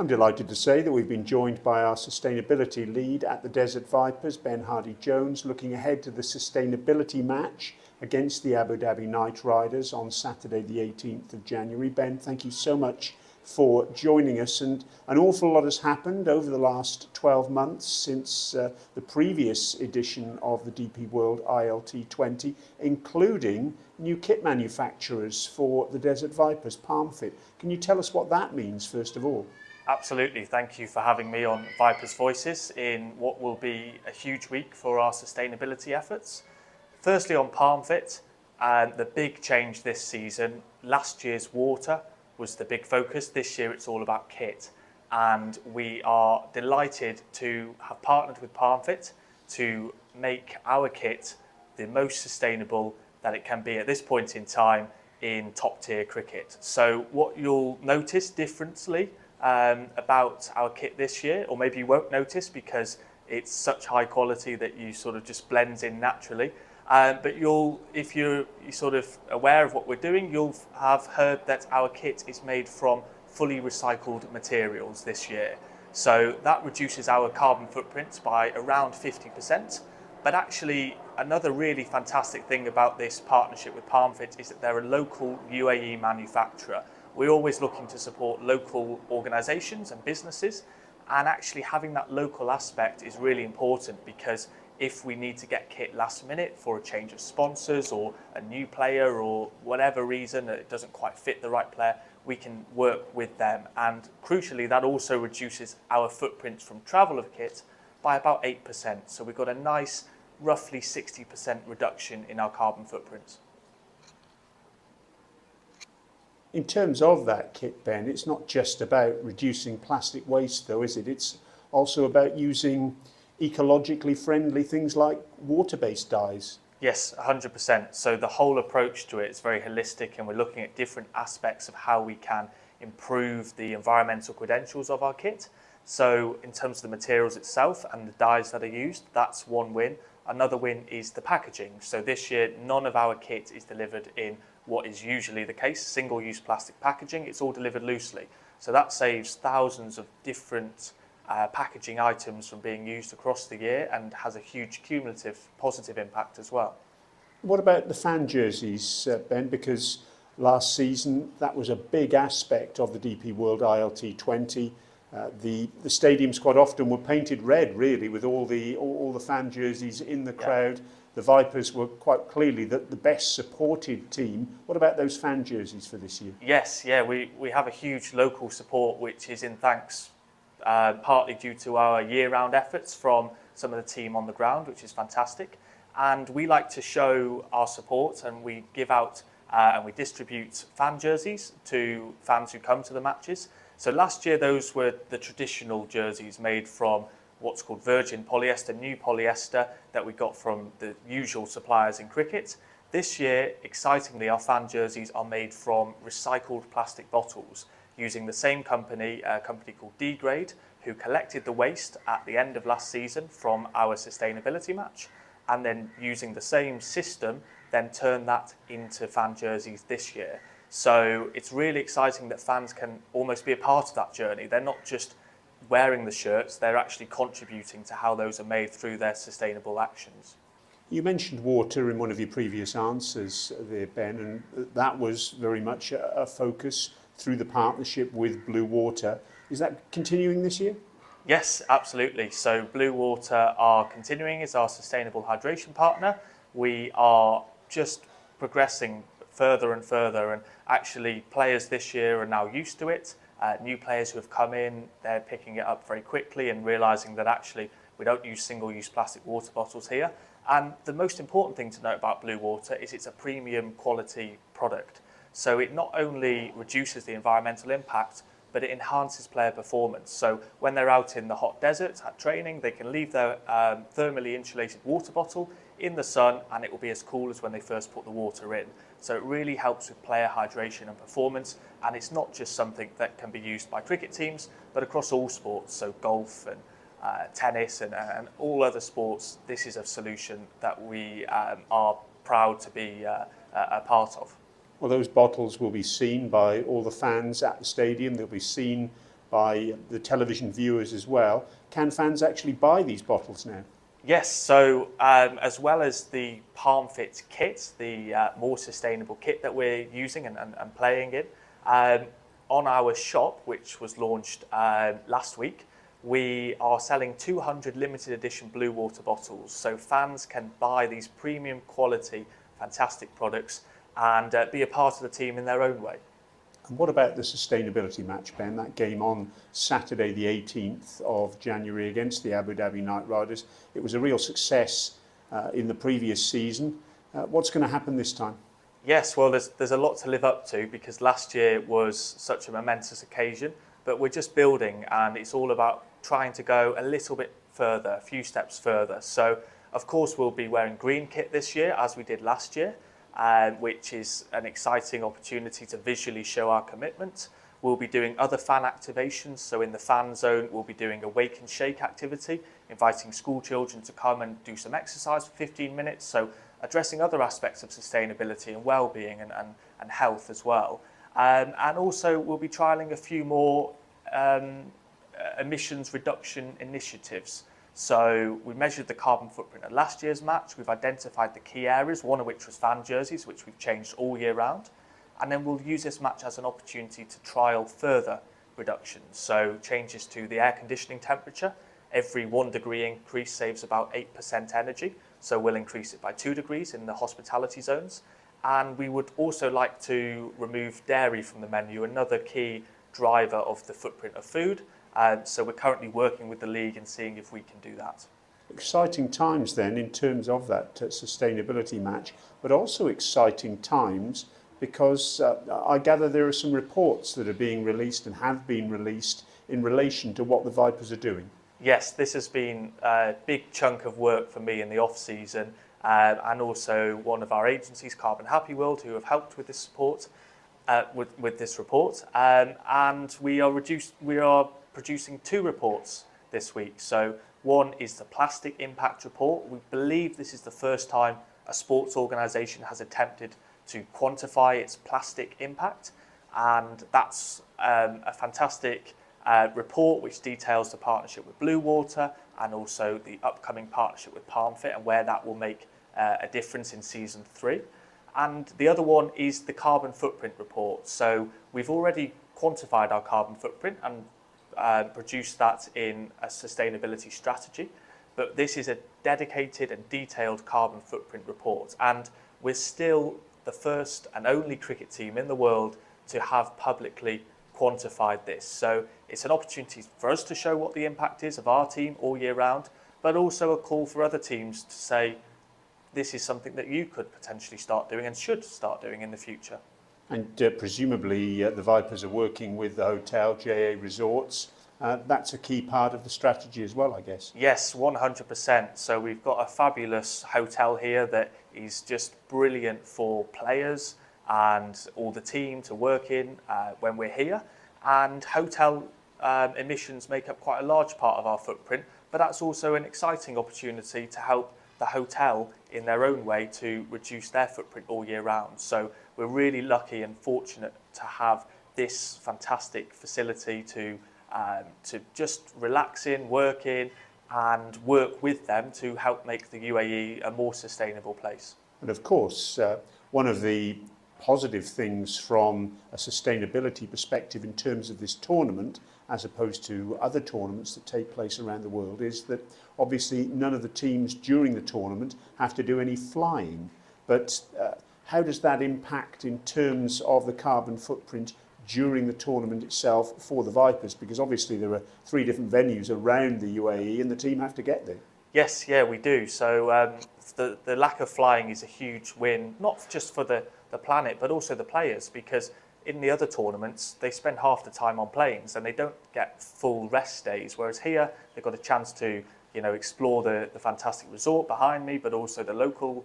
I'm delighted to say that we've been joined by our sustainability lead at the Desert Vipers, Ben Hardy-Jones, looking ahead to the sustainability match against the Abu Dhabi Knight Riders on Saturday the 18th of January. Ben, thank you so much for joining us, and an awful lot has happened over the last 12 months since the previous edition of the DP World ILT20, including new kit manufacturers for the Desert Vipers, Palmfit. Can you tell us what that means first of all? Absolutely. Thank you for having me on Vipers Voices in what will be a huge week for our sustainability efforts. Firstly, on Palmfit, the big change this season, last year's water was the big focus. This year it's all about kit, and we are delighted to have partnered with Palmfit to make our kit the most sustainable that it can be at this point in time in top tier cricket. So what you'll notice differently about our kit this year, or maybe you won't notice because it's such high quality that you sort of just blends in naturally. But if you're sort of aware of what we're doing, you'll have heard that our kit is made from fully recycled materials this year. So that reduces our carbon footprint by around 50%. But actually, another really fantastic thing about this partnership with Palmfit is that they're a local UAE manufacturer. We're always looking to support local organisations and businesses, and actually having that local aspect is really important, because if we need to get kit last minute for a change of sponsors or a new player or whatever reason that it doesn't quite fit the right player, we can work with them. And crucially, that also reduces our footprint from travel of kit by about 8%. So we've got a nice, roughly 60% reduction in our carbon footprints. In terms of that kit, Ben, it's not just about reducing plastic waste though, is it? It's also about using ecologically friendly things like water-based dyes. Yes, 100%. So the whole approach to it is very holistic, and we're looking at different aspects of how we can improve the environmental credentials of our kit. So in terms of the materials itself and the dyes that are used, that's one win. Another win is the packaging. So this year, none of our kit is delivered in what is usually the case, single-use plastic packaging. It's all delivered loosely. So that saves thousands of different packaging items from being used across the year, and has a huge cumulative positive impact as well. What about the fan jerseys, Ben? Because last season that was a big aspect of the DP World ILT20. The stadiums quite often were painted red, really, with all the fan jerseys in the crowd. Yeah. The Vipers were quite clearly the best supported team. What about those fan jerseys for this year? Yes, yeah, we have a huge local support, which is in thanks partly due to our year-round efforts from some of the team on the ground, which is fantastic. And we like to show our support, and we give out and we distribute fan jerseys to fans who come to the matches. So last year, those were the traditional jerseys made from what's called virgin polyester, new polyester that we got from the usual suppliers in cricket. This year, excitingly, our fan jerseys are made from recycled plastic bottles, using the same company, a company called D-Grade, who collected the waste at the end of last season from our sustainability match, and then using the same system, then turn that into fan jerseys this year. So it's really exciting that fans can almost be a part of that journey. They're not just wearing the shirts, they're actually contributing to how those are made through their sustainable actions. You mentioned water in one of your previous answers there, Ben, and that was very much a focus through the partnership with Blue Water. Is that continuing this year? Yes, absolutely. So Blue Water are continuing as our sustainable hydration partner. We are just progressing further and further, and actually players this year are now used to it. New players who have come in, they're picking it up very quickly and realising that actually we don't use single-use plastic water bottles here. And the most important thing to note about Blue Water is it's a premium quality product. So it not only reduces the environmental impact, but it enhances player performance. So when they're out in the hot desert at training, they can leave their thermally insulated water bottle in the sun, and it will be as cool as when they first put the water in. So it really helps with player hydration and performance, and it's not just something that can be used by cricket teams, but across all sports, so golf and tennis and all other sports. This is a solution that we are proud to be a part of. Well, those bottles will be seen by all the fans at the stadium. They'll be seen by the television viewers as well. Can fans actually buy these bottles now? Yes, so as well as the PalmFit kit, the more sustainable kit that we're using and playing in, on our shop, which was launched last week, we are selling 200 limited edition blue water bottles. So fans can buy these premium quality, fantastic products and be a part of the team in their own way. And what about the sustainability match, Ben? That game on Saturday the 18th of January against the Abu Dhabi Knight Riders. It was a real success in the previous season. What's going to happen this time? Yes, well, there's a lot to live up to because last year was such a momentous occasion, but we're just building and it's all about trying to go a little bit further, a few steps further. So, of course, we'll be wearing green kit this year as we did last year, which is an exciting opportunity to visually show our commitment. We'll be doing other fan activations. So in the fan zone, we'll be doing a wake and shake activity, inviting school children to come and do some exercise for 15 minutes. So addressing other aspects of sustainability and well-being and health as well. And also we'll be trialling a few more emissions reduction initiatives. So we measured the carbon footprint at last year's match. We've identified the key areas, one of which was fan jerseys, which we've changed all year round. And then we'll use this match as an opportunity to trial further reductions. So changes to the air conditioning temperature. Every 1 degree increase saves about 8% energy. So we'll increase it by 2 degrees in the hospitality zones. And we would also like to remove dairy from the menu, another key driver of the footprint of food. So we're currently working with the league and seeing if we can do that. Exciting times then in terms of that sustainability match, but also exciting times because I gather there are some reports that are being released and have been released in relation to what the Vipers are doing. Yes, this has been a big chunk of work for me in the off-season and also one of our agencies, Carbon Happy World, who have helped with this support, with this report. And we are producing 2 reports this week. So one is the plastic impact report. We believe this is the first time a sports organisation has attempted to quantify its plastic impact. And that's a fantastic report which details the partnership with Blue Water and also the upcoming partnership with PalmFit and where that will make a difference in season 3. And the other one is the carbon footprint report. So we've already quantified our carbon footprint and produced that in a sustainability strategy. But this is a dedicated and detailed carbon footprint report. And we're still the first and only cricket team in the world to have publicly quantified this. So it's an opportunity for us to show what the impact is of our team all year round, but also a call for other teams to say, this is something that you could potentially start doing and should start doing in the future. And presumably the Vipers are working with the hotel, JA Resorts. That's a key part of the strategy as well, I guess. Yes, 100%. So we've got a fabulous hotel here that is just brilliant for players and all the team to work in when we're here. And hotel emissions make up quite a large part of our footprint, but that's also an exciting opportunity to help the hotel in their own way to reduce their footprint all year round. So we're really lucky and fortunate to have this fantastic facility to just relax in, work in, and work with them to help make the UAE a more sustainable place. And of course, one of the positive things from a sustainability perspective in terms of this tournament, as opposed to other tournaments that take place around the world, is that obviously none of the teams during the tournament have to do any flying. But how does that impact in terms of the carbon footprint during the tournament itself for the Vipers? Because obviously there are 3 different venues around the UAE and the team have to get there. Yes, yeah, we do. So the lack of flying is a huge win, not just for the planet, but also the players, because in the other tournaments, they spend half the time on planes and they don't get full rest days. Whereas here, they've got a chance to, explore the fantastic resort behind me, but also the local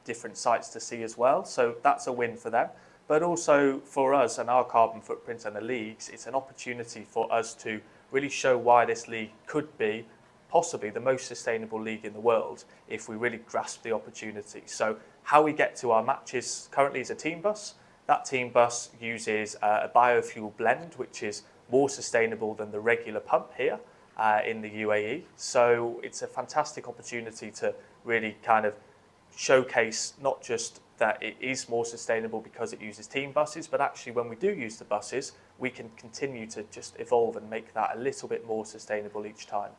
different sites to see as well. So that's a win for them. But also for us and our carbon footprint and the leagues, it's an opportunity for us to really show why this league could be possibly the most sustainable league in the world if we really grasp the opportunity. So how we get to our matches currently is a team bus. That team bus uses a biofuel blend, which is more sustainable than the regular pump here in the UAE. So it's a fantastic opportunity to really kind of showcase not just that it is more sustainable because it uses team buses, but actually when we do use the buses, we can continue to just evolve and make that a little bit more sustainable each time.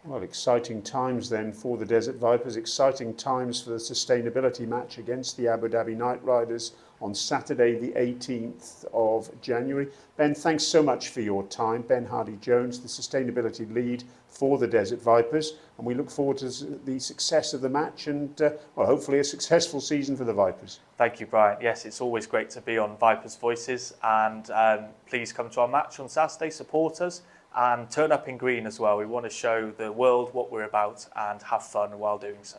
Well, exciting times then for the Desert Vipers, exciting times for the sustainability match against the Abu Dhabi Knight Riders on Saturday the 18th of January. Ben, thanks so much for your time. Ben Hardy-Jones, the sustainability lead for the Desert Vipers, and we look forward to the success of the match and well, hopefully a successful season for the Vipers. Thank you, Brian. Yes, it's always great to be on Vipers Voices, and please come to our match on Saturday, support us, and turn up in green as well. We want to show the world what we're about and have fun while doing so.